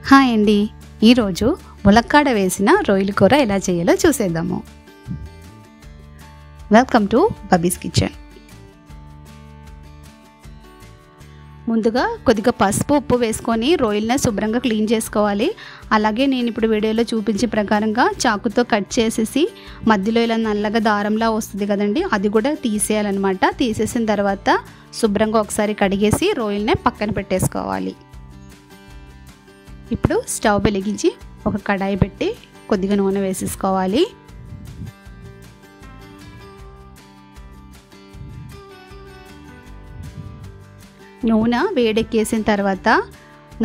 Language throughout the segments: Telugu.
హాయ్ అండి, ఈరోజు ములక్కాడ వేసిన రొయ్యల కూర ఎలా చేయాలో చూసేద్దాము. Welcome to Babi's kitchen. ముందుగా కొద్దిగా పసుపు ఉప్పు వేసుకొని రొయ్యలను శుభ్రంగా క్లీన్ చేసుకోవాలి. అలాగే నేను ఇప్పుడు వీడియోలో చూపించే ప్రకారంగా చాకుతో కట్ చేసేసి మధ్యలో ఇలా నల్లగా దారంలా వస్తుంది కదండి, అది కూడా తీసేయాలన్నమాట. తీసేసిన తర్వాత శుభ్రంగా ఒకసారి కడిగేసి రొయ్యలనే పక్కన పెట్టేసుకోవాలి. ఇప్పుడు స్టవ్ వెలిగించి ఒక కడాయి పెట్టి కొద్దిగా నూనె వేసేసుకోవాలి. నూనె వేడెక్కేసిన తర్వాత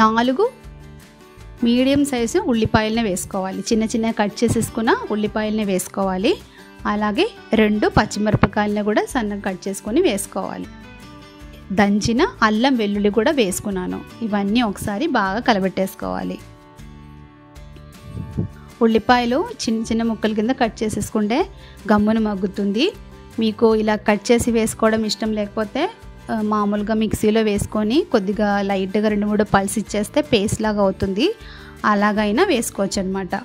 4 మీడియం సైజు ఉల్లిపాయలని వేసుకోవాలి. చిన్న చిన్న కట్ చేసేసుకున్న ఉల్లిపాయలని వేసుకోవాలి. అలాగే 2 పచ్చిమిరపకాయలని కూడా సన్నగా కట్ చేసుకొని వేసుకోవాలి. దంచిన అల్లం వెల్లుల్లి కూడా వేసుకున్నాను. ఇవన్నీ ఒకసారి బాగా కలబెట్టేసుకోవాలి. ఉల్లిపాయలు చిన్న చిన్న ముక్కల కింద కట్ చేసేసుకుంటే గమ్మున మగ్గుతుంది. మీకు ఇలా కట్ చేసి వేసుకోవడం ఇష్టం లేకపోతే మామూలుగా మిక్సీలో వేసుకొని కొద్దిగా లైట్గా 2-3 పల్స్ ఇచ్చేస్తే పేస్ట్ లాగా అవుతుంది. అలాగైనా వేసుకోవచ్చు అనమాట.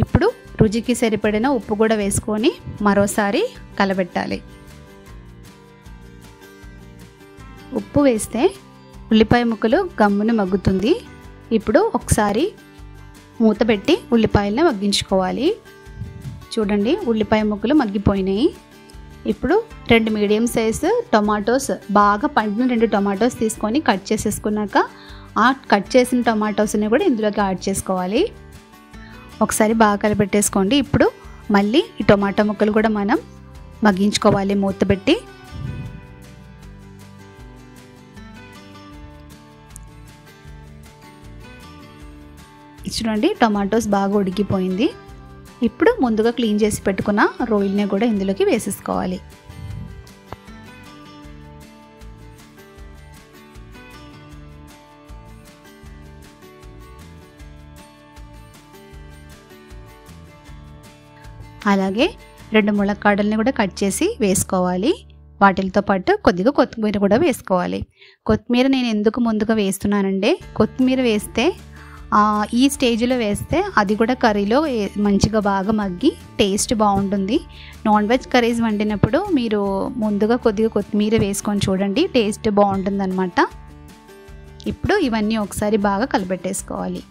ఇప్పుడు రుచికి సరిపడిన ఉప్పు కూడా వేసుకొని మరోసారి కలబెట్టాలి. ఉప్పు వేస్తే ఉల్లిపాయ ముక్కలు గమ్మున మగ్గుతుంది. ఇప్పుడు ఒకసారి మూత పెట్టి ఉల్లిపాయలను మగ్గించుకోవాలి. చూడండి, ఉల్లిపాయ ముక్కలు మగ్గిపోయినాయి. ఇప్పుడు 2 మీడియం సైజు టొమాటోస్, బాగా పండిన 2 టొమాటోస్ తీసుకొని కట్ చేసేసుకున్నాక ఆ కట్ చేసిన టొమాటోస్ని కూడా ఇందులోకి యాడ్ చేసుకోవాలి. ఒకసారి బాగా కలిపెట్టేసుకోండి. ఇప్పుడు మళ్ళీ ఈ టొమాటో ముక్కలు కూడా మనం మగ్గించుకోవాలి మూత పెట్టి. చూడండి, టొమాటోస్ బాగా ఉడికిపోయింది. ఇప్పుడు ముందుగా క్లీన్ చేసి పెట్టుకున్న రొయ్యల్ని కూడా ఇందులోకి వేసేసుకోవాలి. అలాగే 2 ములక్కాడల్ని కూడా కట్ చేసి వేసుకోవాలి. వాటితో పాటు కొద్దిగా కొత్తిమీర కూడా వేసుకోవాలి. కొత్తిమీర నేను ఎందుకు ముందుగా వేస్తున్నానంటే, కొత్తిమీర వేస్తే ఈ స్టేజ్లో వేస్తే అది కూడా కర్రీలో మంచిగా బాగా మగ్గి టేస్ట్ బాగుంటుంది. నాన్ వెజ్ కర్రీస్ వండినప్పుడు మీరు ముందుగా కొద్దిగా కొత్తిమీర వేసుకొని చూడండి, టేస్ట్ బాగుంటుంది అన్నమాట. ఇప్పుడు ఇవన్నీ ఒకసారి బాగా కలిపెట్టేసుకోవాలి.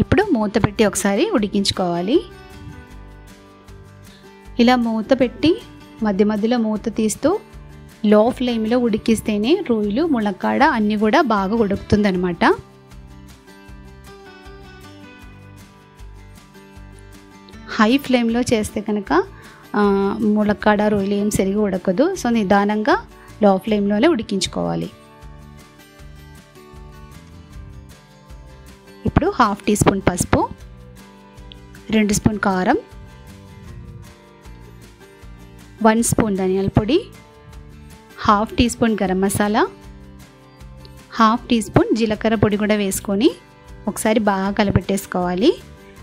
ఇప్పుడు మూత పెట్టి ఒకసారి ఉడికించుకోవాలి. ఇలా మూత పెట్టి మధ్య మధ్యలో మూత తీస్తూ లో ఫ్లేమ్లో ఉడికిస్తేనే రొయ్యలు ములక్కాడ అన్నీ కూడా బాగా ఉడుకుతుంది అనమాట. హై ఫ్లేమ్లో చేస్తే కనుక ములక్కాడ రొయ్యలు ఏం సరిగా ఉడకదు. సో నిదానంగా లో ఫ్లేమ్లోనే ఉడికించుకోవాలి. ఇప్పుడు 1/2 టీ స్పూన్ పసుపు, 2 స్పూన్ కారం, 1 స్పూన్ ధనియాల పొడి, 1/2 teaspoon garam masala, 1/2 teaspoon జీలకర్ర పొడి కూడా వేసుకొని ఒకసారి బాగా కలపెట్టేసుకోవాలి.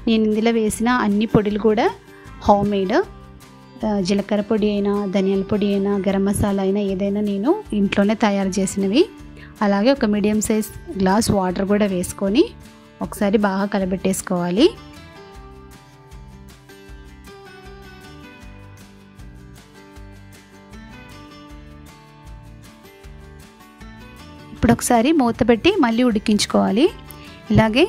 నేను ఇందులో వేసిన అన్ని పొడులు కూడా హోమ్ మేడ్. జీలకర్ర పొడి అయినా, ధనియాల పొడి అయినా, గరం మసాలా అయినా ఏదైనా నేను ఇంట్లోనే తయారు చేసినవి. అలాగే ఒక మీడియం సైజ్ గ్లాస్ వాటర్ కూడా వేసుకొని ఒకసారి బాగా కలబెట్టేసుకోవాలి. ఇప్పుడు ఒకసారి మూత పెట్టి మళ్ళీ ఉడికించుకోవాలి. ఇలాగే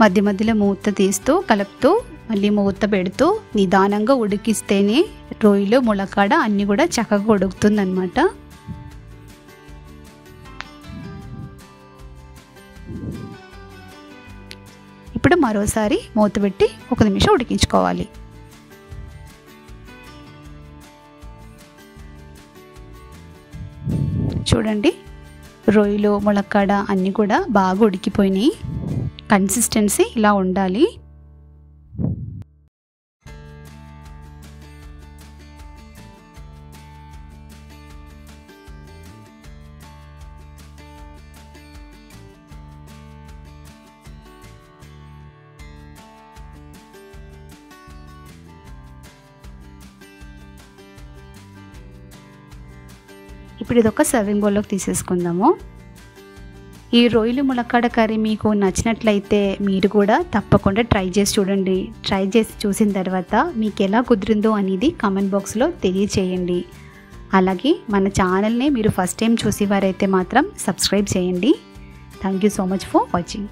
మధ్య మధ్యలో మూత తీస్తూ కలుపుతూ మళ్ళీ మూత పెడుతూ నిదానంగా ఉడికిస్తేనే రొయ్యలు ములక్కాడ అన్నీ కూడా చక్కగా ఉడుకుతుంది అన్నమాట. ఇప్పుడు మరోసారి మూత పెట్టి 1 నిమిషం ఉడికించుకోవాలి. చూడండి, రొయ్యలు ములక్కాడ అన్నీ కూడా బాగా ఉడికిపోయినాయి. కన్సిస్టెన్సీ ఇలా ఉండాలి. ఇప్పుడు ఇది ఒక సర్వింగ్ బౌల్లోకి తీసేసుకుందాము. ఈ రొయ్యలు ములక్కాడ కర్రీ మీకు నచ్చినట్లయితే మీరు కూడా తప్పకుండా ట్రై చేసి చూడండి. ట్రై చేసి చూసిన తర్వాత మీకు ఎలా కుదిరిందో అనేది కామెంట్ బాక్స్లో తెలియచేయండి. అలాగే మన ఛానల్ని మీరు ఫస్ట్ టైం చూసేవారైతే మాత్రం సబ్స్క్రైబ్ చేయండి. Thank you so much for watching.